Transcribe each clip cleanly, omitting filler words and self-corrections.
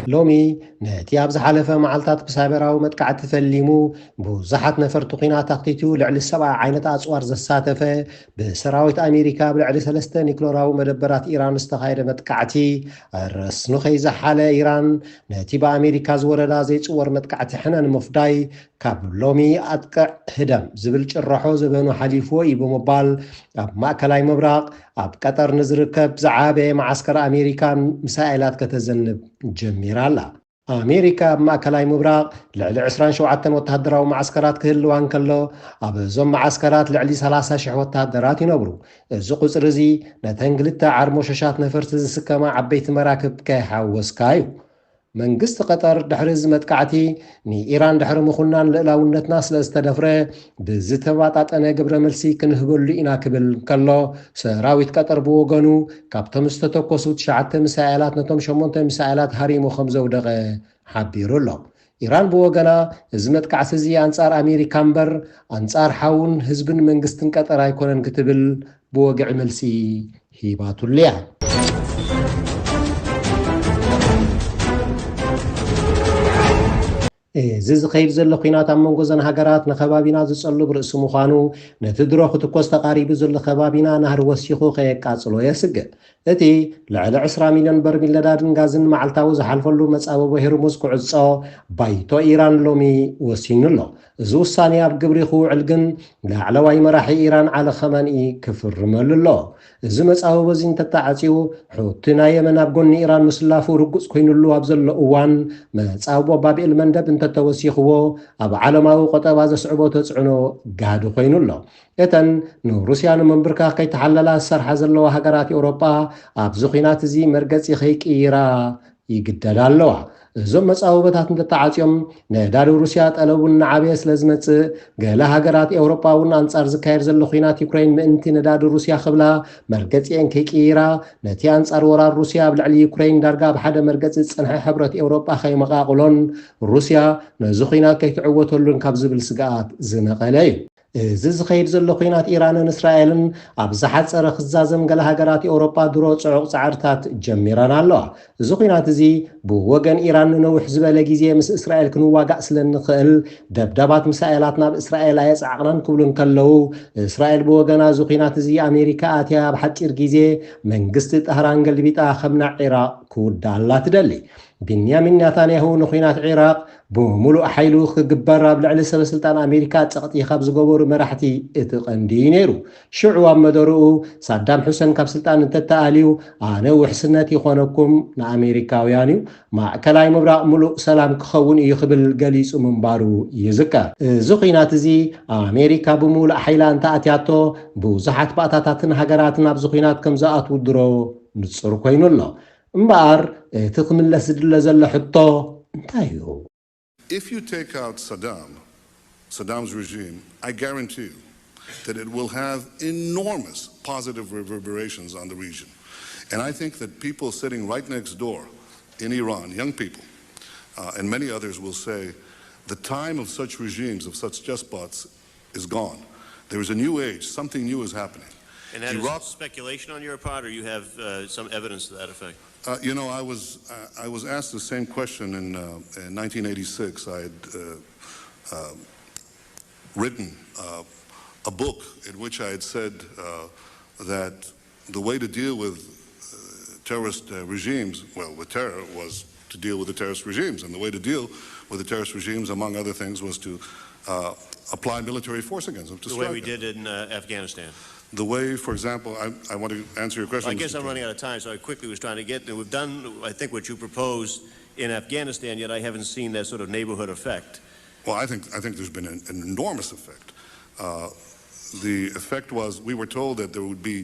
لومي نتي أبز حلفة معلتات بسابرا ومتكعت تفليمو بوزحت نفرت قينات تقتيتو لعلي السبع عينة أسوار زساتفة بسراويت أمريكا بلعلي سلسة نيكلورا ومدبرات إيران استخايرة متكعتي الرسنو خيزة حالة إيران نتي بأمريكا زوردا زي صور متكعتي حنان مفداي كاب لومي أتكع هدم زبلج الرحو زبنو حليفو إبو مبال أب مأكلاي مبراق أب قطر نزركب زعابة معسكر أمريكا مسائلات كتزنب جميرالا أمريكا بمأكلاي مبراق لعلي 27 وتهدراو معسكرات كهلوان كله أب زم معسكرات لعلي 30,000 وتهدرات ينبرو الزقوز رزي نتنقلتا عرمو شاشات نفرت زسكما عبيت مراكب كيحاوس كايو منقست قطر دحرز متكعتي ني إيران دحر مخنان لألاونت ناس لأستدفره بزتباطات أنا قبر ملسي كنهبل لإنا كبل كالله سراويت قطر بوغنو كابتم استتوكسو تشعت مسائلات نتم شمونت مسائلات هاريمو 5 دقة حبيرو الله إيران بوغنا زمت كعسزي أنصار أمريكان بر أنصار حاون هزبن منقستن قطر هيكونن كتبل بوغع ملسي هيباتو الليها زز خير زل خينات من جزن هجرات نخبابينا زصلب رأس مخانو نتدرو خطكوس تقاريب زل خبابينا نهر وسيخو خيك قاصلو يسق اتي لعل 10 مليون برميل لدادن غازن معلتاو زحلفلو مصابو هرمز كعصو بايتو ايران لومي وسينلو زو ثاني اب غبريخو علغن لعلواي مراحي ايران على خماني كفرمللو እዚ መጻው በዚን ተጣዓጺው ሑትና የመን ኣብ ጎኒ ኢራን ምስላፉ ርጉጽ ኮይኑሉ ኣብ ዘሎ እዋን መጻው ባቢል መንደብ እንተተወሲኽዎ ኣብ ዓለማዊ ቆጠባ ዘስዕቦ ተጽዕኖ ጋድ ኮይኑሎ እተን ንሩስያ ንመንብርካ ከይተሓለላ ሰርሓ ዘለዋ ሃገራት ኤውሮፓ ኣብ ዝኹናት እዚ መርገጺ ኸይቅይራ ይግደዳ ኣለዋ እዞም መጻውበታት እንተጣዓጺዮም ነዳዲ ሩስያ ጠለቡን ዓብየ ስለዝመጽእ ገለ ሃገራት ኤውሮፓውን አንጻር ዝካየድ ዘሎ ኹናት ዩክሬን ምእንቲ ነዳዲ ሩስያ ክብላ መርገጺአን ከይቅይራ ነቲ አንጻር ወራር ሩስያ ኣብ ልዕሊ ዩክሬን ዳርጋ ብሓደ መርገጺ ጽንሐ ሕብረት ኤውሮፓ ከይመቃቕሎን ሩስያ ነዚ ኹናት ከይትዕወተሉን ካብ ዝብል ስግኣት ዝነቐለ እዩ እዚ ዝኸይድ ዘሎ ኹናት ኢራንን እስራኤልን ኣብ ዝሓፀረ ክዛዘም ገለ ሃገራት ኤውሮፓ ድሮ ጽዑቕ ጻዕርታት ጀሚረን ኣለዋ እዚ ኹናት እዚ ብወገን ኢራን ንነዊሕ ዝበለ ግዜ ምስ እስራኤል ክንዋጋእ ስለንኽእል ደብዳባት ሚሳኤላት ናብ እስራኤል ኣየፅዓቕናን ክብሉን ከለው እስራኤል ብወገና እዚ ኹናት እዚ ኣሜሪካ ኣትያ ኣብ ሓፂር ግዜ መንግስቲ ጠህራን ገልቢጣ ከም ናብ ዒራቅ ክውዳላ ትደሊ بنيامين نتنياهو نخينات عراق بملؤ حيلو خجبر بلعل سلطان أمريكا تقطي خبز جبور مرحتي اتقندينيرو شعوا مدرو صدام حسين كاب سلطان تتاليو أنا وحسناتي خونكم نا أمريكا ويانيو مع كلاي مبرق ملؤ سلام كخون يخبل جليس من بارو يذكر زخينات زي أمريكا بملؤ حيلان تأتياتو بوزحت بقطاتن هجراتنا بزخينات كم زاءت ودرو نتصر كوينو الله مبار تخمل لسدل زل حطه انتهيو. If you take out Saddam's regime, I guarantee you that it will have enormous positive reverberations on the region. And I think that people sitting right next door in Iran, young people, and many others will say, the time of such regimes, of such despots, is gone. There is a new age, something new is happening. And that is speculation on your part, or you have some evidence to that effect? You know, I was asked the same question in 1986. I had written a book in which I had said that the way to deal with terrorist regimes, well, with terror, was to deal with the terrorist regimes. And the way to deal with the terrorist regimes, among other things, was to apply military force against them. The way we did in Afghanistan. The way, for example, I want to answer your question. I guess I'm running out of time, so I quickly was trying to get, we've done, I think, what you proposed in Afghanistan, yet I haven't seen that sort of neighborhood effect. Well, I think there's been an enormous effect. The effect was, we were told that there would be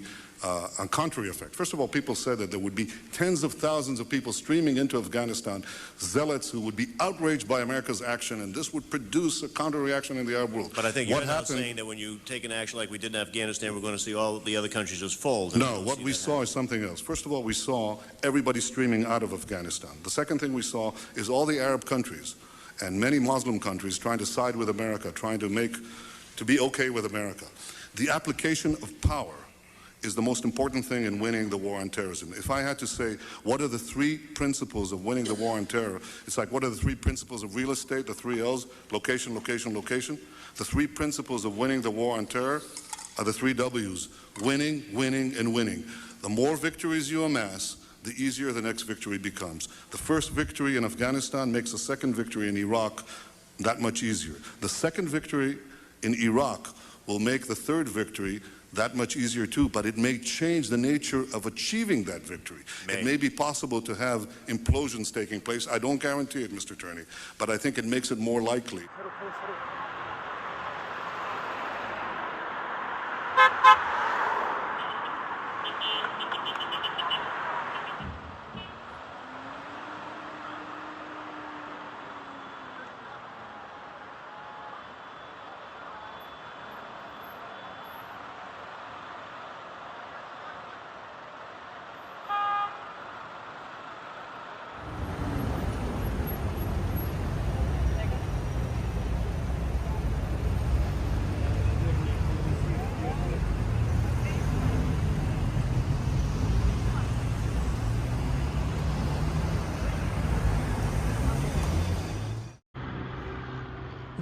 a contrary effect. First of all, people said that there would be tens of thousands of people streaming into Afghanistan, zealots who would be outraged by America's action, and this would produce a counter-reaction in the Arab world. But I think you're now saying that when you take an action like we did in Afghanistan, we're going to see all the other countries just fold. No, what we saw is something else. First of all, we saw everybody streaming out of Afghanistan. The second thing we saw is all the Arab countries and many Muslim countries trying to side with America, trying to be okay with America. The application of power is the most important thing in winning the war on terrorism. If I had to say, what are the three principles of winning the war on terror? It's like, what are the three principles of real estate, the three L's, location, location, location? The three principles of winning the war on terror are the three W's, winning, winning, and winning. The more victories you amass, the easier the next victory becomes. The first victory in Afghanistan makes the second victory in Iraq that much easier. The second victory in Iraq will make the third victory that much easier too, but it may change the nature of achieving that victory. It may be possible to have implosions taking place. I don't guarantee it, Mr. Turney, but I think it makes it more likely.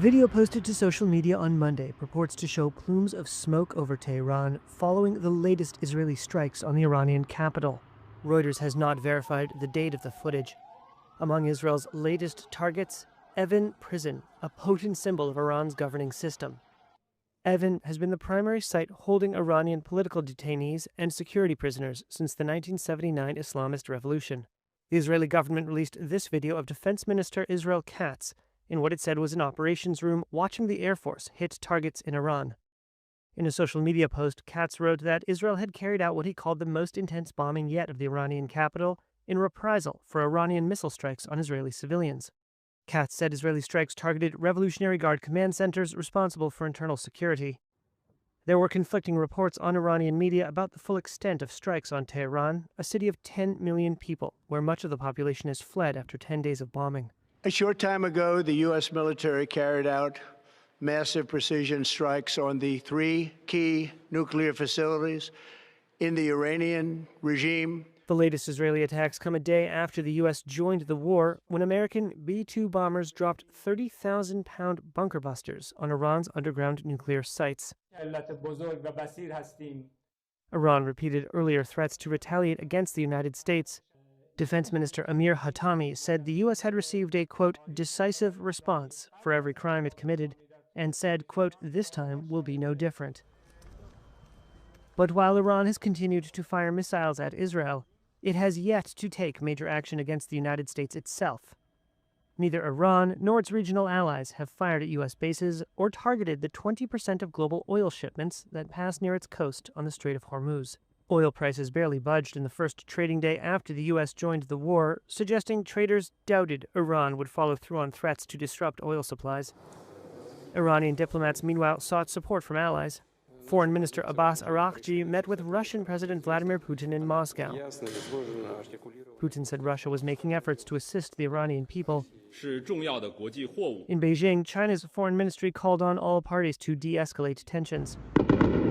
Video posted to social media on Monday purports to show plumes of smoke over Tehran following the latest Israeli strikes on the Iranian capital. Reuters has not verified the date of the footage. Among Israel's latest targets, Evin prison, a potent symbol of Iran's governing system. Evin has been the primary site holding Iranian political detainees and security prisoners since the 1979 Islamist revolution. The Israeli government released this video of Defense Minister Israel Katz in what it said was an operations room watching the Air Force hit targets in Iran. In a social media post, Katz wrote that Israel had carried out what he called the most intense bombing yet of the Iranian capital in reprisal for Iranian missile strikes on Israeli civilians. Katz said Israeli strikes targeted Revolutionary Guard command centers responsible for internal security. There were conflicting reports on Iranian media about the full extent of strikes on Tehran, a city of 10 million people, where much of the population has fled after 10 days of bombing. A short time ago, the U.S. military carried out massive precision strikes on the three key nuclear facilities in the Iranian regime. The latest Israeli attacks come a day after the U.S. joined the war when American B-2 bombers dropped 30,000-pound bunker busters on Iran's underground nuclear sites. Iran repeated earlier threats to retaliate against the United States. Defense Minister Amir Hatami said the U.S. had received a, quote, decisive response for every crime it committed, and said, quote, this time will be no different. But while Iran has continued to fire missiles at Israel, it has yet to take major action against the United States itself. Neither Iran nor its regional allies have fired at U.S. bases or targeted the 20% of global oil shipments that pass near its coast on the Strait of Hormuz. Oil prices barely budged in the first trading day after the U.S. joined the war, suggesting traders doubted Iran would follow through on threats to disrupt oil supplies. Iranian diplomats, meanwhile, sought support from allies. Foreign Minister Abbas Araghchi met with Russian President Vladimir Putin in Moscow. Putin said Russia was making efforts to assist the Iranian people. In Beijing, China's foreign ministry called on all parties to de-escalate tensions.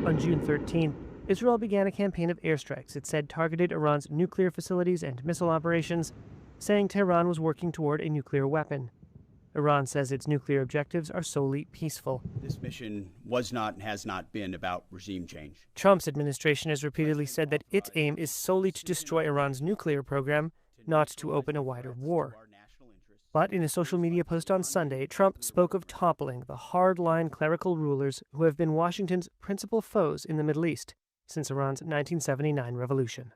On June 13th, Israel began a campaign of airstrikes it said targeted Iran's nuclear facilities and missile operations, saying Tehran was working toward a nuclear weapon. Iran says its nuclear objectives are solely peaceful. This mission was not and has not been about regime change. Trump's administration has repeatedly said that its aim is solely to destroy Iran's nuclear program, not to open a wider war. But in a social media post on Sunday, Trump spoke of toppling the hard-line clerical rulers who have been Washington's principal foes in the Middle East since Iran's 1979 revolution.